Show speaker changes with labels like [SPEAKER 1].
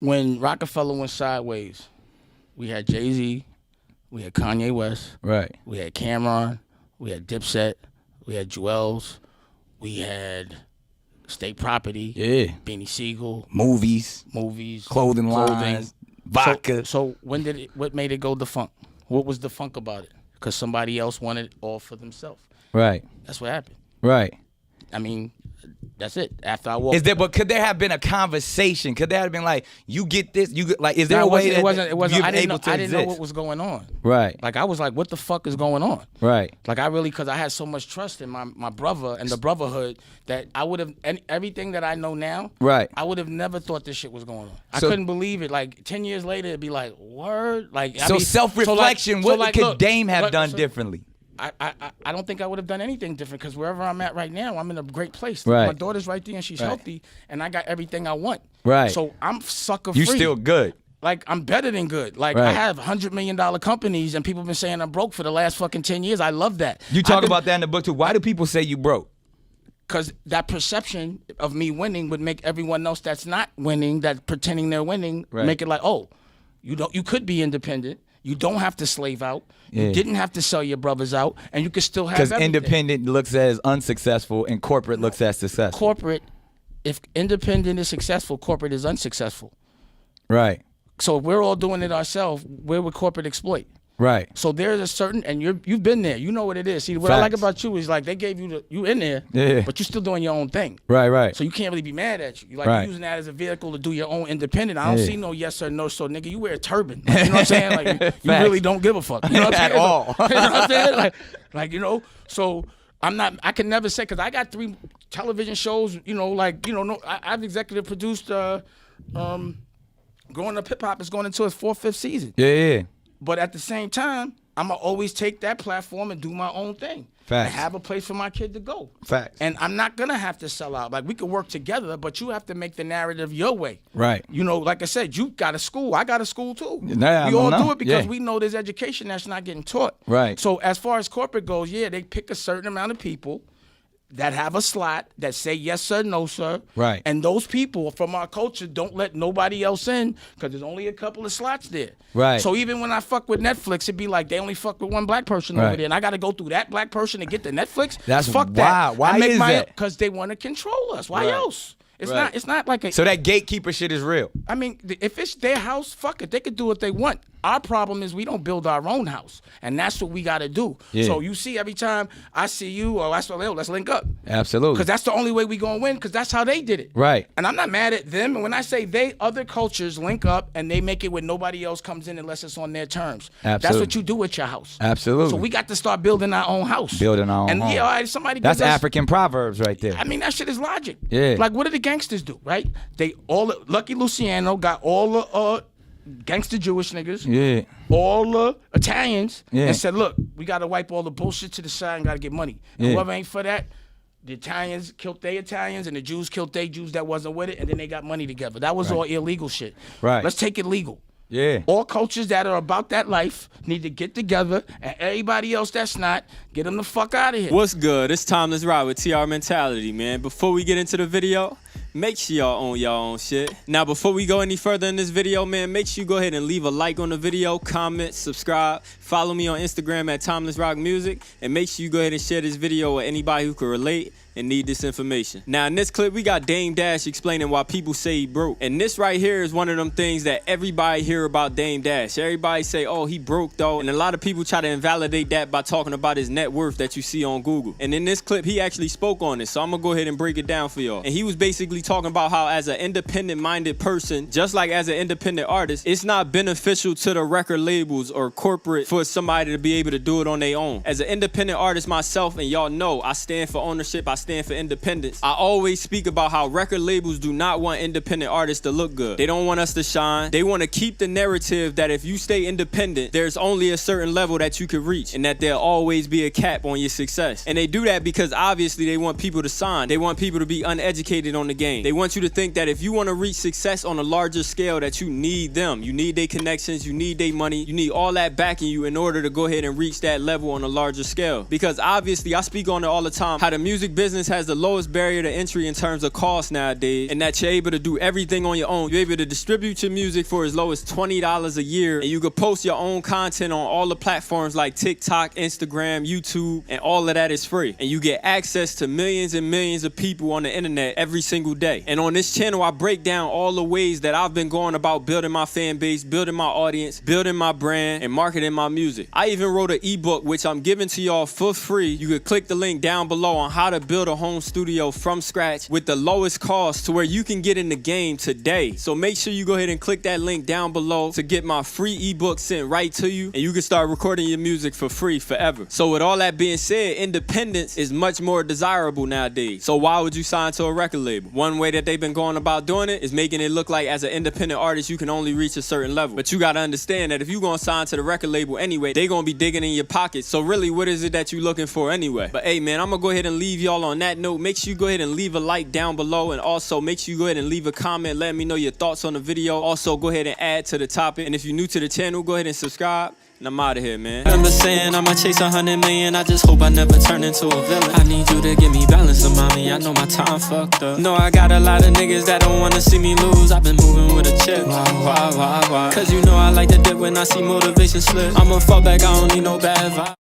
[SPEAKER 1] when Rockefeller went sideways, we had Jay-Z, we had Kanye West,
[SPEAKER 2] right?
[SPEAKER 1] We had Cameron, we had Dipset, we had Jewels, we had State Property, Beanie Siegel,
[SPEAKER 2] movies, clothing lines, vodka.
[SPEAKER 1] So what made it go defunct? What was defunct about it? Because somebody else wanted it all for themselves.
[SPEAKER 2] Right.
[SPEAKER 1] That's what happened.
[SPEAKER 2] Right.
[SPEAKER 1] I mean, that's it. After I walked,
[SPEAKER 2] but could there have been a conversation? Could there have been like, you get this, you get, like, is there a way
[SPEAKER 1] it wasn't. I
[SPEAKER 2] to
[SPEAKER 1] didn't know what was going on.
[SPEAKER 2] Right.
[SPEAKER 1] Like I was like, what the fuck is going on?
[SPEAKER 2] Right.
[SPEAKER 1] Like I really, because I had so much trust in my brother and the brotherhood that I would have, and everything that I know now.
[SPEAKER 2] Right.
[SPEAKER 1] I would have never thought this shit was going on. I couldn't believe it. Like 10 years later, it'd be like, word. Like
[SPEAKER 2] self-reflection. What could Dame have done differently?
[SPEAKER 1] I don't think I would have done anything different because wherever I'm at right now, I'm in a great place.
[SPEAKER 2] Right.
[SPEAKER 1] My daughter's right there and she's healthy, and I got everything I want.
[SPEAKER 2] Right.
[SPEAKER 1] So I'm sucker free.
[SPEAKER 2] You still good.
[SPEAKER 1] Like, I'm better than good. Like, I have $100 million companies, and people have been saying I'm broke for the last fucking 10 years. I love that.
[SPEAKER 2] You talk about that in the book, too. Why do people say you broke?
[SPEAKER 1] Because that perception of me winning would make everyone else that's not winning, that pretending they're winning, make it like, oh, you could be independent. You don't have to slave out. You didn't have to sell your brothers out, and you could still have everything.
[SPEAKER 2] Because independent looks as unsuccessful, and corporate looks as successful.
[SPEAKER 1] Corporate, if independent is successful, corporate is unsuccessful.
[SPEAKER 2] Right.
[SPEAKER 1] So if we're all doing it ourselves, where would corporate exploit?
[SPEAKER 2] Right.
[SPEAKER 1] So there's a certain, and you've been there. You know what it is. See, what I like about you is like they gave you you in there, but you're still doing your own thing.
[SPEAKER 2] Right, right.
[SPEAKER 1] So you can't really be mad at you. You're using that as a vehicle to do your own independent. I don't see no yes or no. So nigga, you wear a turban. Like, you know what I'm saying? Like you really don't give a fuck. You know what I'm saying?
[SPEAKER 2] At all.
[SPEAKER 1] You know what I'm saying? Like you know. So I'm not. I can never say because I got 3 television shows. You know, I've executive produced. Growing Up Hip Hop is going into its 4th, 5th season.
[SPEAKER 2] Yeah.
[SPEAKER 1] But at the same time, I'm going to always take that platform and do my own thing.
[SPEAKER 2] Facts.
[SPEAKER 1] And have a place for my kid to go.
[SPEAKER 2] Facts.
[SPEAKER 1] And I'm not going to have to sell out. Like, we could work together, but you have to make the narrative your way.
[SPEAKER 2] Right.
[SPEAKER 1] You know, like I said, you got a school. I got a school, too.
[SPEAKER 2] Nah,
[SPEAKER 1] we all do it because we know there's education that's not getting taught.
[SPEAKER 2] Right.
[SPEAKER 1] So as far as corporate goes, they pick a certain amount of people that have a slot that say yes sir, no sir.
[SPEAKER 2] Right.
[SPEAKER 1] And those people from our culture don't let nobody else in because there's only a couple of slots there.
[SPEAKER 2] Right.
[SPEAKER 1] So even when I fuck with Netflix, it'd be like they only fuck with one black person over there, and I got to go through that black person to get the Netflix.
[SPEAKER 2] That's
[SPEAKER 1] fuck
[SPEAKER 2] wow.
[SPEAKER 1] that.
[SPEAKER 2] Why is that?
[SPEAKER 1] Because they want to control us. Why else? It's not. It's not like a.
[SPEAKER 2] So that gatekeeper shit is real.
[SPEAKER 1] I mean, if it's their house, fuck it. They could do what they want. Our problem is we don't build our own house, and that's what we got to do.
[SPEAKER 2] Yeah.
[SPEAKER 1] So you see, every time I see you, or let's link up.
[SPEAKER 2] Absolutely.
[SPEAKER 1] Because that's the only way we gonna win. Because that's how they did it.
[SPEAKER 2] Right.
[SPEAKER 1] And I'm not mad at them. And when I say they, other cultures link up and they make it where nobody else comes in unless it's on their terms.
[SPEAKER 2] Absolutely.
[SPEAKER 1] That's what you do with your house.
[SPEAKER 2] Absolutely.
[SPEAKER 1] So we got to start building our own house.
[SPEAKER 2] Building our own
[SPEAKER 1] and
[SPEAKER 2] home.
[SPEAKER 1] Yeah, all right, somebody.
[SPEAKER 2] That's African proverbs right there.
[SPEAKER 1] I mean, that shit is logic.
[SPEAKER 2] Yeah.
[SPEAKER 1] Like, what do the gangsters do? Right. They Lucky Luciano got all the gangster Jewish niggas.
[SPEAKER 2] Yeah.
[SPEAKER 1] All the Italians.
[SPEAKER 2] Yeah.
[SPEAKER 1] And said, look, we got to wipe all the bullshit to the side and got to get money. And whoever ain't for that, the Italians killed their Italians and the Jews killed their Jews that wasn't with it, and then they got money together. That was all illegal shit.
[SPEAKER 2] Right.
[SPEAKER 1] Let's take it legal.
[SPEAKER 2] Yeah.
[SPEAKER 1] All cultures that are about that life need to get together, and everybody else that's not, get them the fuck out of here.
[SPEAKER 3] What's good? It's Timeless Ride with TR Mentality, man. Before we get into the video, make sure y'all own y'all own shit. Now, before we go any further in this video, man, make sure you go ahead and leave a like on the video, comment, subscribe, follow me on Instagram at Timeless Rock Music, and make sure you go ahead and share this video with anybody who can relate and need this information. Now, in this clip, we got Dame Dash explaining why people say he broke. And this right here is one of them things that everybody hear about Dame Dash. Everybody say, oh, he broke though. And a lot of people try to invalidate that by talking about his net worth that you see on Google. And in this clip, he actually spoke on it. So I'm gonna go ahead and break it down for y'all. And he was basically talking about how as an independent-minded person, just like as an independent artist, it's not beneficial to the record labels or corporate for somebody to be able to do it on their own. As an independent artist myself, and y'all know, I stand for ownership, I stand for independence. I always speak about how record labels do not want independent artists to look good. They don't want us to shine. They want to keep the narrative that if you stay independent, there's only a certain level that you could reach and that there'll always be a cap on your success. And they do that because obviously they want people to sign. They want people to be uneducated on the game. They want you to think that if you want to reach success on a larger scale that you need them. You need their connections, you need their money, you need all that backing you in order to go ahead and reach that level on a larger scale. Because obviously I speak on it all the time, how the music business business has the lowest barrier to entry in terms of cost nowadays, and that you're able to do everything on your own. You're able to distribute your music for as low as $20 a year, and you can post your own content on all the platforms like TikTok, Instagram, YouTube, and all of that is free. And you get access to millions and millions of people on the internet every single day. And on this channel, I break down all the ways that I've been going about building my fan base, building my audience, building my brand, and marketing my music. I even wrote an ebook which I'm giving to y'all for free. You can click the link down below on how to build a home studio from scratch with the lowest cost to where you can get in the game today. So make sure you go ahead and click that link down below to get my free ebook sent right to you, and you can start recording your music for free forever. So with all that being said, independence is much more desirable nowadays. So why would you sign to a record label? One way that they've been going about doing it is making it look like as an independent artist you can only reach a certain level. But you gotta understand that if you're gonna sign to the record label anyway, they gonna be digging in your pockets. So really, what is it that you looking for anyway? But hey man, I'm gonna go ahead and leave y'all on that note. Make sure you go ahead and leave a like down below, and also make sure you go ahead and leave a comment letting me know your thoughts on the video. Also go ahead and add to the topic, and if you're new to the channel, go ahead and subscribe. And I'm out of here, man. Remember saying I'ma chase 100 million. I just hope I never turn into a villain. I need you to give me balance, mommy. I know my time fucked up. No, I got a lot of niggas that don't wanna see me lose. I've been moving with a chip. Why? Cause you know I like to dip when I see motivation slip. I'ma fall back, I don't need no bad vibe.